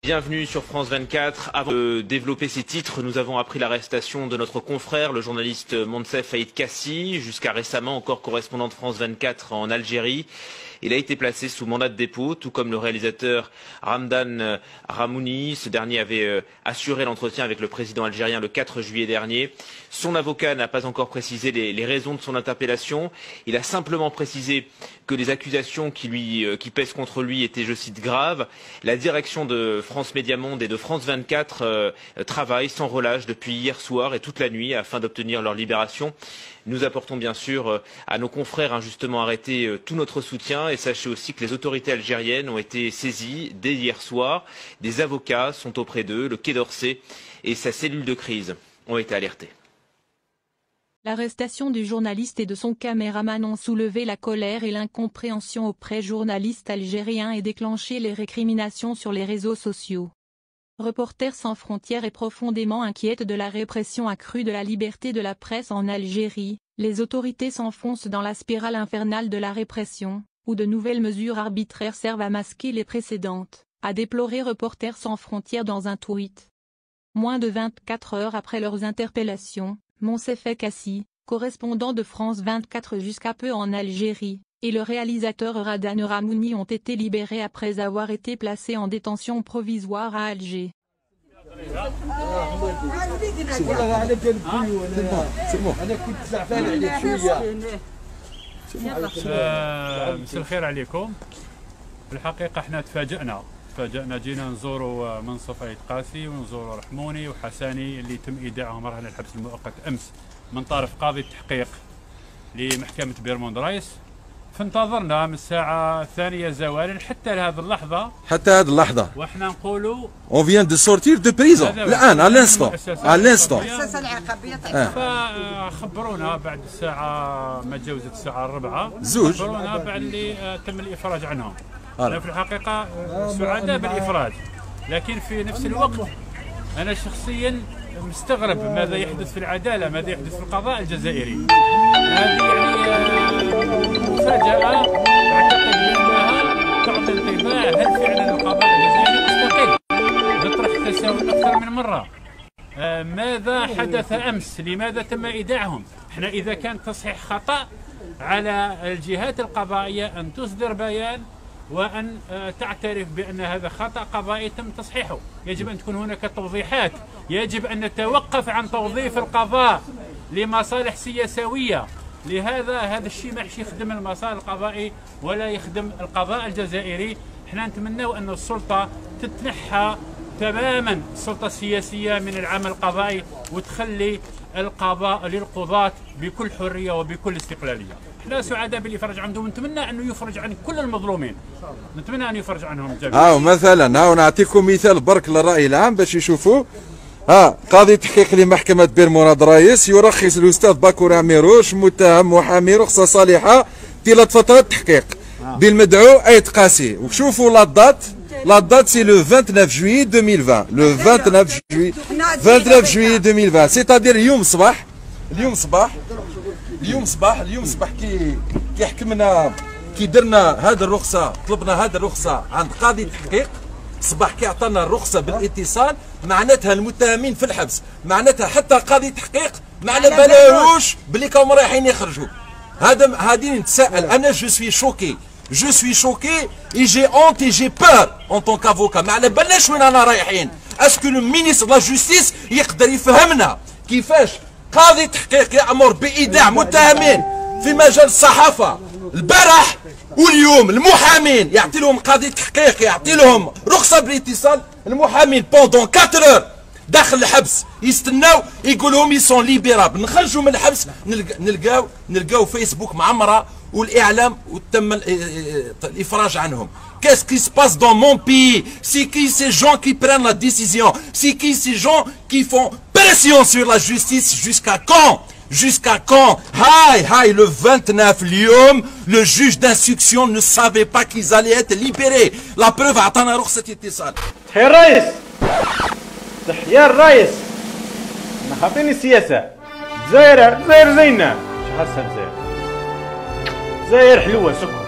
Bienvenue sur France 24. Avant de développer ces titres, nous avons appris l'arrestation de notre confrère, le journaliste Moncef Aïd Kassi, jusqu'à récemment encore correspondant de France 24 en Algérie. Il a été placé sous mandat de dépôt, tout comme le réalisateur Ramdan Ramouni. Ce dernier avait assuré l'entretien avec le président algérien le 4 juillet dernier. Son avocat n'a pas encore précisé les raisons de son interpellation. Il a simplement précisé que les accusations qui pèsent contre lui étaient, je cite, graves. La direction de France Média Monde et de France 24 travaillent sans relâche depuis hier soir et toute la nuit afin d'obtenir leur libération. Nous apportons bien sûr à nos confrères injustement arrêtés tout notre soutien et sachez aussi que les autorités algériennes ont été saisies dès hier soir. Des avocats sont auprès d'eux, le Quai d'Orsay et sa cellule de crise ont été alertés. L'arrestation du journaliste et de son caméraman ont soulevé la colère et l'incompréhension auprès journalistes algériens et déclenché les récriminations sur les réseaux sociaux. Reporters sans frontières est profondément inquiète de la répression accrue de la liberté de la presse en Algérie. Les autorités s'enfoncent dans la spirale infernale de la répression, où de nouvelles mesures arbitraires servent à masquer les précédentes, a déploré Reporters sans frontières dans un tweet. Moins de 24 heures après leurs interpellations, Moncef Aïd Kassi, correspondant de France 24 jusqu'à peu en Algérie, et le réalisateur Ramdan Ramouni ont été libérés après avoir été placés en détention provisoire à Alger. مساء الخير عليكم. الحقيقة احنا تفاجأنا جينا نزوروا منصف أيد قاسي ونزوروا رحموني وحساني اللي تم إيداعهم رهن الحبس المؤقت أمس من طرف قاضي التحقيق لمحكمة بيرموند رايس. فانتظرنا من الساعة 2 زوالا حتى لهذه اللحظة. واحنا نقولوا On vient de sortir de prison. الآن على l'instant. فخبرونا بعد الساعة ما تجاوزت الساعة 4 خبرونا بعد اللي تم الإفراج عنهم. أنا في الحقيقة سعداء بالإفراج، لكن في نفس الوقت أنا شخصيا مستغرب ماذا يحدث في العدالة، ماذا يحدث في القضاء الجزائري. هذه يعني مفاجأة أعتقد بأنها تعطي انطباع هل فعلا القضاء الجزائري مستقل. نطرح تساؤل أكثر من مرة، ماذا حدث أمس؟ لماذا تم إيداعهم؟ احنا إذا كان تصحيح خطأ على الجهات القضائية أن تصدر بيان وأن تعترف بأن هذا خطأ قضائي تم تصحيحه. يجب أن تكون هناك توضيحات، يجب أن نتوقف عن توظيف القضاء لمصالح سياسية. هذا الشيء ما يخدم المسار القضائي ولا يخدم القضاء الجزائري. احنا نتمنى أن السلطة تتنحى تماما، السلطة السياسية من العمل القضائي، وتخلي القضاء للقضاة بكل حرية وبكل استقلالية. احنا سعداء بالإفراج عنهم، نتمنى أنه يفرج عن كل المظلومين، نتمنى أن يفرج عنهم جميعا. مثلا نعطيكم مثال برك للرأي العام باش يشوفوا. قاضي تحقيق لمحكمة بيرموند رايس يرخص الأستاذ باكور عميروش متهم محامي رخصة صالحة طيلة فترة تحقيق بالمدعو أيد قاسي. وشوفوا لا دات سي لو 29 جويي 2020. لو 29 جويي 2020 سيتادير اليوم صباح كي حكمنا، كي درنا هذه الرخصة، طلبنا هذه الرخصة عند قاضي التحقيق صباح كي عطانا الرخصة بالاتصال، معناتها المتهمين في الحبس، معناتها حتى قاضي تحقيق ما على بالهوش بلي كانوا رايحين يخرجوا. هذه نتساءل انا. جو سوي شوكي اي جي اونت اي جي بور اون طون كافوكا. ما على بالناش وين رانا رايحين. اسكو لو مينيستر لا جوستيس يقدر يفهمنا كيفاش قاضي تحقيق يأمر بإيداع متهمين في مجال الصحافة البارح، واليوم المحامين يعطي لهم قاضي تحقيق يعطي لهم رخصة بالاتصال، المحامين بوندون 4 اور داخل الحبس يستناو يقول لهم يسون ليبيرابل. نخرجوا من الحبس نلقاو فيسبوك معمرة والإعلام وتم الإفراج عنهم. Qu'est-ce qui se passe dans mon pays? C'est qui ces gens qui prennent la décision? C'est qui ces gens qui font pression sur la justice? Jusqu'à quand? Le 29 اليوم le juge d'instruction ne savait pas qu'ils allaient être libérés. La preuve عطانا رخصة اتصال. تحية الرئيس، تحية الرئيس. احنا خاطين السياسة. الجزائر زينا. شو حاسة الجزائر؟ الجزائر حلوة سكر.